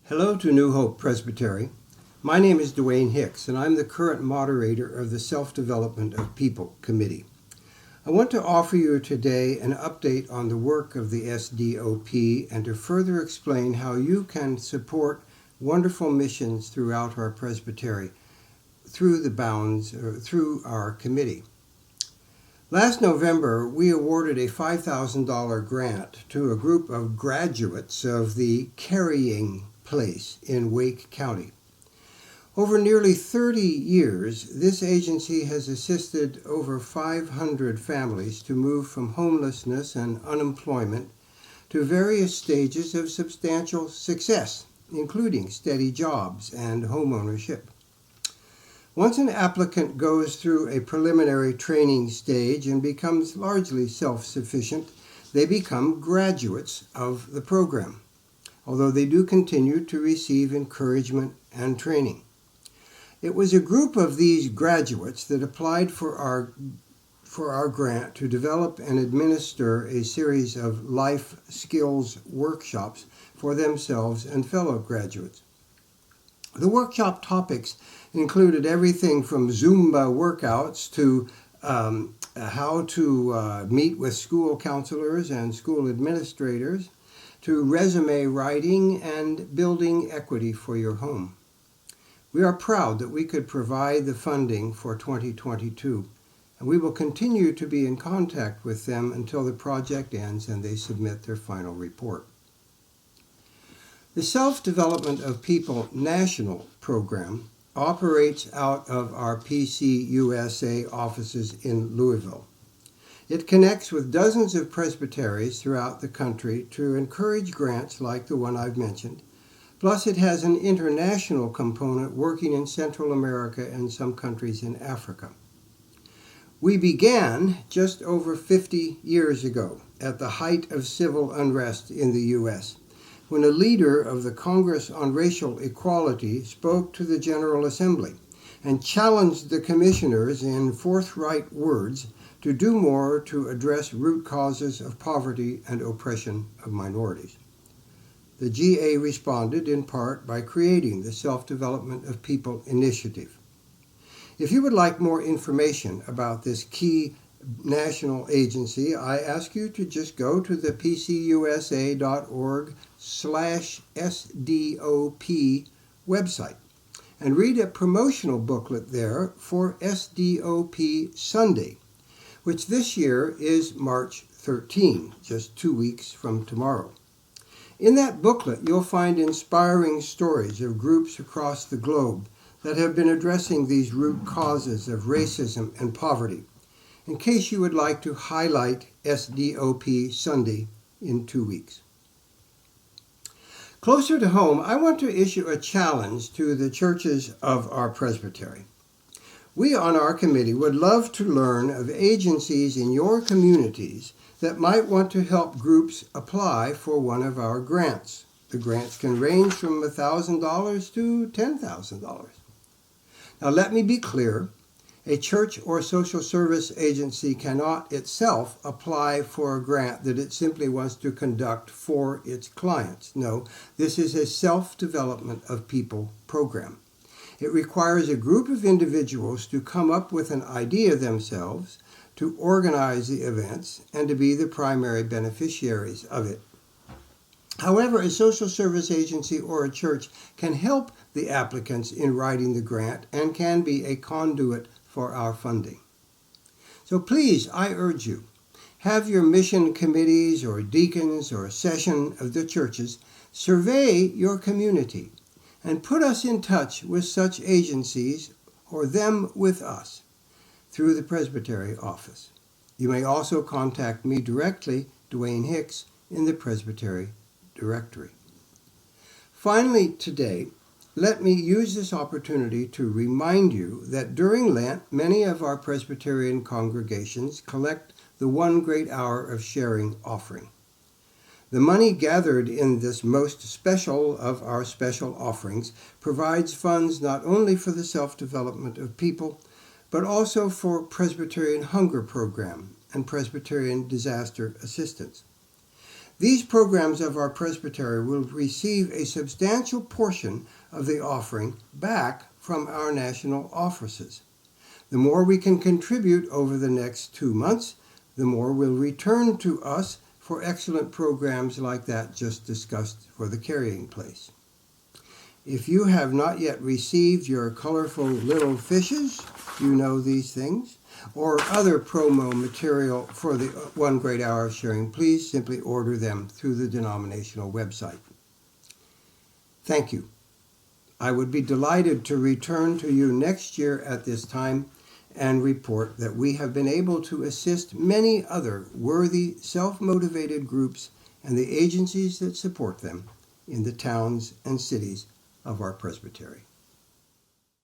Hello to New Hope Presbytery. My name is Duane Hix, and I'm the current moderator of the Self-Development of People Committee. I want to offer you today an update on the work of the SDOP and to further explain how you can support wonderful missions throughout our presbytery through our committee. Last November, we awarded a $5,000 grant to a group of graduates of the Carrying Place in Wake County. Over nearly 30 years, this agency has assisted over 500 families to move from homelessness and unemployment to various stages of substantial success, including steady jobs and home ownership. Once an applicant goes through a preliminary training stage and becomes largely self-sufficient, they become graduates of the program, although they do continue to receive encouragement and training. It was a group of these graduates that applied for our grant to develop and administer a series of life skills workshops for themselves and fellow graduates. The workshop topics included everything from Zumba workouts to how to meet with school counselors and school administrators, to resume writing and building equity for your home. We are proud that we could provide the funding for 2022, and we will continue to be in contact with them until the project ends and they submit their final report. The Self-Development of People National Program operates out of our PCUSA offices in Louisville. It connects with dozens of presbyteries throughout the country to encourage grants like the one I've mentioned. Plus, it has an international component working in Central America and some countries in Africa. We began just over 50 years ago at the height of civil unrest in the U.S., when a leader of the Congress on Racial Equality spoke to the General Assembly and challenged the commissioners in forthright words to do more to address root causes of poverty and oppression of minorities. The GA responded in part by creating the Self-Development of People Initiative. If you would like more information about this key national agency, I ask you to just go to the pcusa.org/SDOP website and read a promotional booklet there for SDOP Sunday, which this year is March 13, just 2 weeks from tomorrow. In that booklet, you'll find inspiring stories of groups across the globe that have been addressing these root causes of racism and poverty, in case you would like to highlight SDOP Sunday in 2 weeks. Closer to home, I want to issue a challenge to the churches of our presbytery. We on our committee would love to learn of agencies in your communities that might want to help groups apply for one of our grants. The grants can range from $1,000 to $10,000. Now let me be clear. A church or social service agency cannot itself apply for a grant that it simply wants to conduct for its clients. No, this is a self-development of people program. It requires a group of individuals to come up with an idea themselves, to organize the events, and to be the primary beneficiaries of it. However, a social service agency or a church can help the applicants in writing the grant and can be a conduit for our funding. So please, I urge you, have your mission committees or deacons or session of the churches survey your community and put us in touch with such agencies or them with us through the Presbytery office. You may also contact me directly, Duane Hix, in the Presbytery directory. Finally, today, let me use this opportunity to remind you that during Lent, many of our Presbyterian congregations collect the one great hour of sharing offering. The money gathered in this most special of our special offerings provides funds not only for the self-development of people, but also for Presbyterian Hunger Program and Presbyterian Disaster Assistance. These programs of our presbytery will receive a substantial portion of the offering back from our national offices. The more we can contribute over the next 2 months, the more will return to us for excellent programs like that just discussed for the carrying place. If you have not yet received your colorful little fishes, you know these things, or other promo material for the One Great Hour of Sharing, please simply order them through the denominational website. Thank you. I would be delighted to return to you next year at this time and report that we have been able to assist many other worthy, self-motivated groups and the agencies that support them in the towns and cities of our presbytery.